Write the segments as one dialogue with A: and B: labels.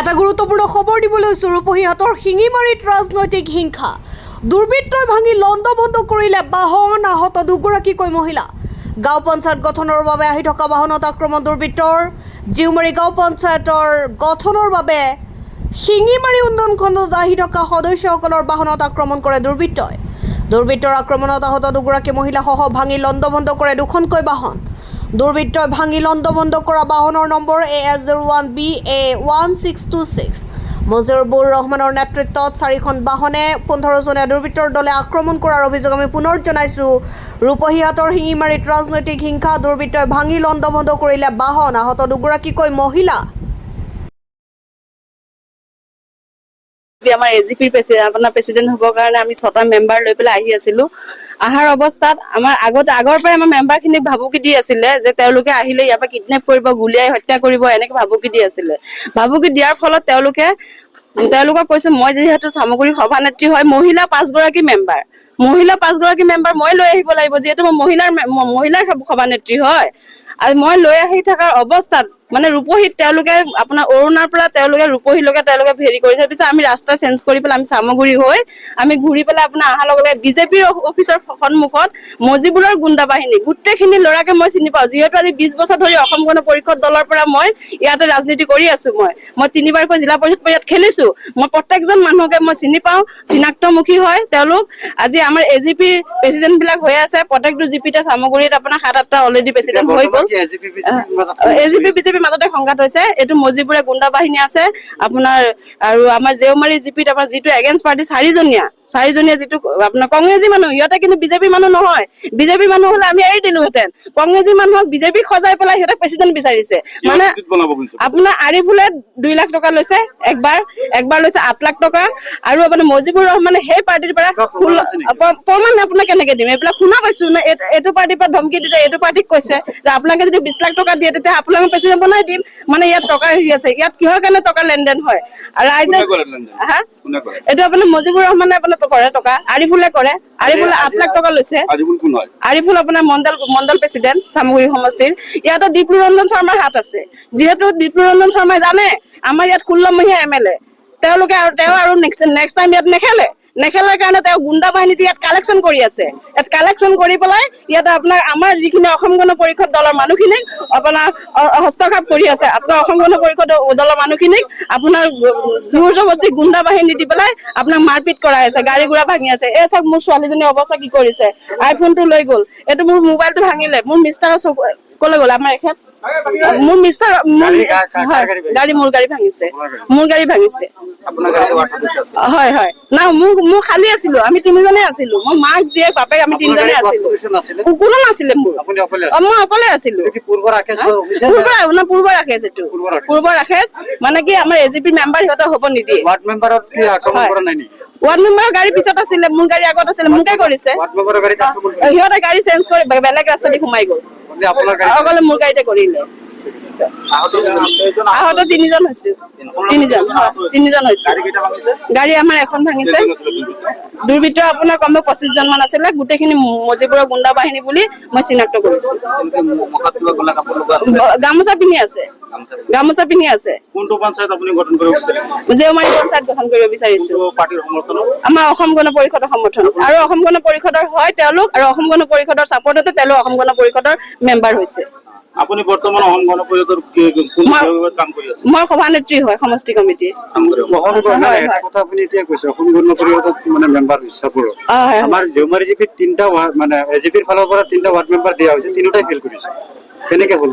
A: এটা গুৰুত্বপূৰ্ণ খবৰ দিবলৈ লৈছো ৰূপহীহাটৰ শিঙিমাৰীত ৰাজনৈতিক হিংসা দুৰ্বৃত্তই ভাঙি লণ্ডভণ্ড কৰিলে বাহন আহত দুগৰাকীকৈ মহিলা গাঁও পঞ্চায়ত গঠনৰ বাবে আহি থকা বাহনত আক্ৰমণ দুৰ্বৃত্তৰ জিউমাৰী গাঁও পঞ্চায়তৰ গঠনৰ বাবে শিঙিমাৰী উন্নয়ন খণ্ডত আহি থকা সদস্যসকলৰ বাহনত আক্ৰমণ কৰে দুৰ্বৃত্তৰ আক্ৰমণত আহত দুগৰাকী মহিলাসহ ভাঙি লণ্ডভণ্ড কৰে দুখনকৈ বাহন দুৰ্বৃত্তই ভাঙি লণ্ডভণ্ড কৰা বাহনৰ নম্বৰ AS01BA1626 মজিবুৰ ৰহমানৰ নেতৃত্বত 4খন বাহনে 15জনীয়া দুৰ্বৃত্তৰ দলে আক্ৰমণ কৰাৰ অভিযোগ আমি পুনৰ জনাইছো ৰূপহীহাটৰ শিঙিমাৰীত ৰাজনৈতিক হিংসা দুৰ্বৃত্তই ভাঙি লণ্ডভণ্ড কৰিলে বাহন আহত দুগৰাকীকৈ মহিলা
B: আমাৰ এজিপিৰ প্ৰেসিডেন্ট হবৰ কাৰণে আমি 6টা মেম্বাৰ লৈ পেলাই আহি আছিলো আহাৰ অৱস্থাত আমাৰ আগৰ পৰাই আমাৰ মেম্বাৰখিনিক ভাবুকি দি আছিলে যে তেওঁলোকে আহিলে ইয়াৰ পৰা কিডনেপ কৰিব গুলিয়াই হত্যা কৰিব এনেকৈ ভাবুকি দি আছিলে ভাবুকি দিয়াৰ ফলত তেওঁলোকক কৈছে মই যেহেতু সামগ্ৰী সভানেত্ৰী হয় মহিলা 5গৰাকী মেম্বাৰ মই লৈ আহিব লাগিব যেহেতু মই মহিলাৰ সভানেত্ৰী হয় আৰু মই লৈ আহি থকাৰ অৱস্থাত মানে ৰূপহীত তেওঁলোকে আপোনাৰ অৰুণাৰ পৰা তেওঁলোকে ৰূপহীলৈকে তেওঁলোকে ভেৰি কৰিছে পিছে আমি ৰাস্তা চেঞ্জ কৰি পেলাই আমি সামগ্ৰী হৈ আমি ঘূৰি পেলাই আপোনাৰ অহাৰ লগে বিজেপিৰ অফিচৰ সন্মুখত মজিবুৰৰ গুণ্ডা বাহিনী গোটেইখিনি ল'ৰাকে মই চিনি পাওঁ যিহেতু আজি 20 বছৰ ধৰি অসম গণ পৰিষদ দলৰ পৰা মই ইয়াতে ৰাজনীতি কৰি আছো মই 3বাৰকৈ জিলা পৰিষদ ইয়াত খেলিছো মই প্ৰত্যেকজন মানুহকে মই চিনি পাওঁ চিনাক্তমুখী হয় তেওঁলোক আজি আমাৰ এজিপিৰ প্ৰেসিডেন্ট বিলাক হৈ আছে প্ৰত্যেকটো জিপিতে সামগ্ৰীত আপোনাৰ 7-8টা অলৰেডি প্ৰেসিডেন্ট হৈ গ'ল এজিপি বিজেপি মাজতে সংঘাত হৈছে এটো মজিবুৰে গুণ্ডা বাহিনী আছে আপোনাৰ আৰু আমাৰ জেউমাৰী জিপিত আমাৰ যিটো এগেইনষ্ট পাৰ্টি 4জনীয়া যিটো আপোনাৰ কংগ্ৰেছী মানুহ ইহঁতে কিন্তু বিজেপি মানুহ নহয় বিজেপি মানুহ হলে আমি এৰি দিলোহেঁতেন কংগ্ৰেছী মানুহক বিজেপি সজাই পেলাই সিহঁতে প্ৰেসিডেন্ট বিচাৰিছে মানে আপোনাৰ আৰিফুলে 2 লাখ টকা লৈছে একবাৰ লৈছে 8 লাখ টকা আৰু আপোনাৰ মজিবুৰ ৰহমানে সেই পাৰ্টিৰ পৰা প্ৰমাণ আপোনাক কেনেকে দিম এইবিলাক শুনা পাইছো না এইটো পাৰ্টিৰ পৰা ধমকি দিছে এইটো পাৰ্টিক কৈছে যে আপোনালোকে যদি 20 লাখ টকা দিয়ে তেতিয়া আপোনালোক প্ৰেসিডেন্ট বনাই দিম মানে ইয়াত টকা হেৰি আছে ইয়াত কিহৰ কাৰণে টকা লেনদেন হয় আৰু ৰাইজে এইটো আপোনাৰ মজিবুৰ ৰহমানে আপোনাৰ কৰে টকা আৰিফুলে 8 লাখ টকা লৈছে আৰিফুল আপোনাৰ মণ্ডল প্ৰেসিডেন্ট সামগ্ৰী সমষ্টিৰ ইয়াত দীপলু ৰঞ্জন শৰ্মাৰ হাত আছে যেহেতু দীপলু ৰঞ্জন শৰ্মাই জানে আমাৰ ইয়াত 16 মহিলা এমএলএ তেওঁলোকে আৰু তেওঁ আৰু নেক্সট টাইম ইয়াত নেখেলাৰ কাৰণে তেওঁ গুণ্ডা বাহিনী ইয়াত কালেকশ্যন কৰি আছে ইয়াত কালেকশ্যন কৰি পেলাই ইয়াত আপোনাৰ আমাৰ যিখিনি অসম গণ পৰিষদ দলৰ মানুহখিনিক আপোনাৰ হস্তক্ষেপ কৰি আছে আপোনাৰ অসম গণ পৰিষদ দলৰ মানুহখিনিক আপোনাৰ জোৰ জবৰদস্তি গুণ্ডা বাহিনী দি পেলাই আপোনাক মাৰপিট কৰাই আছে গাড়ী ঘোঁৰা ভাঙি আছে এই চাওক মোৰ ছোৱালীজনীৰ অৱস্থা কি কৰিছে আইফোনটো লৈ গ'ল এইটো মোৰ মোবাইলটো ভাঙিলে মোৰ মিষ্টাৰৰ কলে গ'ল আমাৰ এখেত মোৰ মিষ্টাৰ গাড়ী মোৰ গাড়ী ভাঙিছে হয় না মোৰ খালি আছিলো আমি 3জনে আছিলো মই মাক জীয়েক বাপেক আমি 3জনে আছিলো কোনো নাছিলে মোৰ মই অকলে আছিলো পূৰ্ব ৰাকেশ মানে কি আমাৰ এজিপি মেম্বাৰ সিহঁতে হ'ব নিদিয়ে ৱাৰ্ড মেম্বাৰৰ গাড়ী পিছত আছিলে মোৰ গাড়ী আগত আছিলে মোকে কৰিছে সিহঁতে গাড়ী চেঞ্জ কৰি বেলেগ ৰাস্তা দি সোমাই গ'ল অকলে মোৰ গাড়ীতে কৰিলে আহত 3জন হৈছো 3জন হৈছে গাড়ী আমাৰ এখন ভাঙিছে দুৰ্বৃত্ত আপোনাৰ কম 25জন মান আছিলে গোটেইখিনি মজিবুৰৰ গুণ্ডা বাহিনী বুলি মই চিনাক্ত কৰিছো গামোচা পিন্ধি আছে
C: কোনটো পঞ্চায়ত আপুনি গঠন কৰিব বিচাৰিছে
B: জেউমাৰী পঞ্চায়ত গঠন কৰিব বিচাৰিছো
C: পাৰ্টিৰ সমৰ্থন
B: আমাৰ অসম গণ পৰিষদৰ সমৰ্থন আৰু অসম গণ পৰিষদৰ হয় তেওঁলোক আৰু অসম গণ পৰিষদৰ সাপোৰ্টতে তেওঁলোক অসম গণ পৰিষদৰ মেম্বাৰ হৈছে
C: আপুনি বৰ্তমান অসম গণ পৰিষদৰ কাম কৰি আছে
B: মই সভানেত্ৰী হয় সমষ্টি কমিটি
C: কথা আপুনি এতিয়া কৈছে অসম গণ পৰিষদত মানে মেম্বাৰ হিচাপে আমাৰ জেউমাৰী জিপিত 3টা মানে এজিপিৰ ফালৰ পৰা 3টা ৱাৰ্ড মেম্বাৰ দিয়া হৈছে 3টাই ফেল কৰিছে কেনেকে হ'ল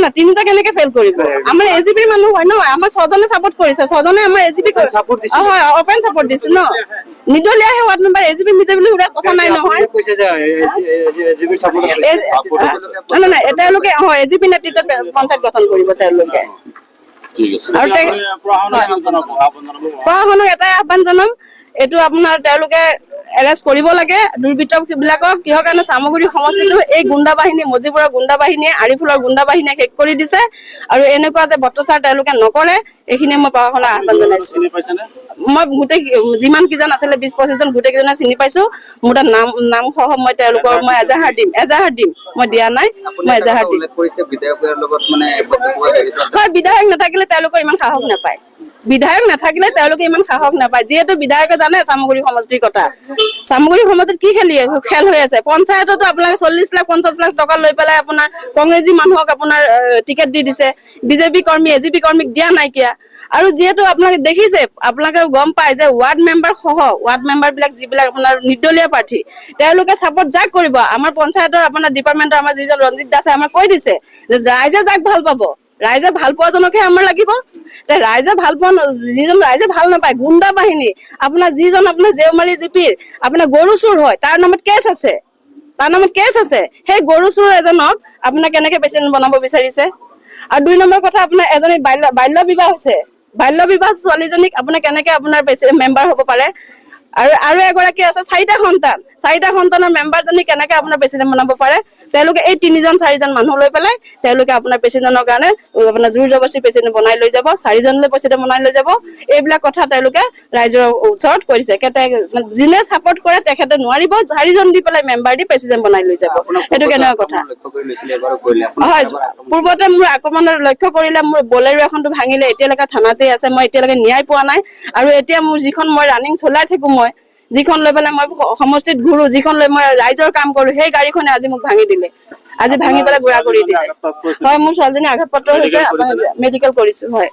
B: না 3টা কেনেকে ফেল কৰিব আমাৰ এজিপিৰ মানুহ হয় ন আমাৰ 6জনে সাপোৰ্ট কৰিছে 6জনে আমাৰ এজিপি সাপোৰ্ট দিছে হয় ওপেন সাপোৰ্ট দিছে ন নিদলীয়া হে ৱাৰ্ড মেম্বাৰ এজিপি মিজে বুলি কথা নাই নহয়
C: কৈছে যে এজিপি সাপোৰ্ট
B: না তেওঁলোকে এজিপি নেতৃত্বত পঞ্চায়ত গঠন কৰিব তেওঁলোকে
C: ঠিক আছে
B: আৰু প্ৰশাসনক এটাই আহ্বান জনাম এইটো আপোনাৰ তেওঁলোকে এৰেষ্ট কৰিব লাগে দুৰ্বৃত্ত বিলাকক কিহৰ কাৰণে সামগ্ৰী সমষ্টিটো এই গুণ্ডা বাহিনী মজিবুৰৰ গুণ্ডা বাহিনীয়ে আৰিফুলৰ গুণ্ডা বাহিনীয়ে শেষ কৰি দিছে আৰু এনেকুৱা যে বত্ৰচাৰ তেওঁলোকে নকৰে এইখিনি মই প্ৰশাসনক আহ্বান জনাইছো মই গোটেই যিমান কিজন আছিলে 20-25জন গোটেইকেইজনে চিনি পাইছো মোৰ তাত নাম সহ মই তেওঁলোকৰ মই এজাহাৰ দিম মই দিয়া নাই মই এজাহাৰ দিম হয় বিধায়ক নাথাকিলে তেওঁলোকৰ ইমান সাহস নাপায় বিধায়ক নাথাকিলে তেওঁলোকে ইমান সাহস নাপায়, যিহেতু বিধায়কে জানে চামগুৰি সমষ্টিৰ কথা। চামগুৰি সমষ্টিত কি খেল হৈ আছে, পঞ্চায়ততো আপোনালোকে 40 লাখ 50 লাখ টকা লৈ পেলাই আপোনাৰ কংগ্ৰেছী মানুহক আপোনাৰ টিকেট দি দিছে, বিজেপি কৰ্মী এজিপি কৰ্মীক দিয়া নাইকিয়া। আৰু যিহেতু আপোনালোকে দেখিছে, আপোনালোকে গম পায় যে ৱাৰ্ড মেম্বাৰ সহ ৱাৰ্ড মেম্বাৰ বিলাক যিবিলাক আপোনাৰ নিৰ্দলীয় প্ৰাৰ্থী, তেওঁলোকে চাপৰ্ট যাক কৰিব। আমাৰ পঞ্চায়তৰ আপোনাৰ ডিপাৰ্টমেণ্টৰ আমাৰ যিজন ৰঞ্জিত দাসে আমাক কৈ দিছে যে ৰাইজে যাক ভাল পাব, ৰাইজে ভাল পোৱাজনকহে আমাৰ লাগিব। ৰাইজে ভাল পোৱা যিজন ৰাইজে ভাল নাপায়, গুণ্ডা বাহিনী আপোনাৰ যিজন আপোনাৰ জেউমাৰী জিপিৰ আপোনাৰ গৰু চুৰ হয়, তাৰ নামত কেছ আছে, সেই গৰু চুৰ এজনক আপোনাৰ কেনেকে প্ৰেচিডেণ্ট বনাব বিচাৰিছে। আৰু 2 নম্বৰ কথা, আপোনাৰ এজনী বাল্য বিবাহ হৈছে, বাল্য বিবাহ ছোৱালীজনীক আপোনাৰ কেনেকে আপোনাৰ মেম্বাৰ হ'ব পাৰে। আৰু এগৰাকী আছে 4টা সন্তানৰ মেম্বাৰজনী কেনেকে আপোনাৰ প্ৰেচিডেণ্ট বনাব পাৰে। তেওঁলোকে এই 3জন 4জন মানুহ লৈ পেলাই তেওঁলোকে আপোনাৰ প্ৰেচিডেণ্টৰ কাৰণে আপোনাৰ জোৰ জবৰদস্তি প্ৰেচিডেণ্ট বনাই লৈ যাব, 4জনলৈ প্ৰেচিডেণ্ট বনাই লৈ যাব। এইবিলাক কথা তেওঁলোকে ৰাইজৰ ওচৰত কৰিছে। যোনে চাপৰ্ট কৰে তেখেতে নোৱাৰিব, 4জন দি পেলাই মেম্বাৰ দি প্ৰেচিডেণ্ট বনাই লৈ যাব। এইটো কেনেকুৱা কথা? হয়, পূৰ্বতে মোৰ আক্ৰমণৰ লক্ষ্য কৰিলে মোৰ বলেৰো এখনটো ভাঙিলে, এতিয়ালৈকে থানাতে আছে, মই এতিয়ালৈকে ন্যায় পোৱা নাই। আৰু এতিয়া মোৰ যিখন মই ৰানিং চলাই থাকো, মই যিখন লৈ পেলাই মই সমষ্টিত ঘূৰো, যিখন লৈ মই ৰাইজৰ কাম কৰো, সেই গাড়ীখনে আজি মোক ভাঙি দিলে, আজি ভাঙি পেলাই গুড়া কৰি দিলে। হয়, মোৰ ছোৱালীজনী আঘাতপ্ৰাপ্ত হৈছে, মেডিকেল কৰিছো। হয়।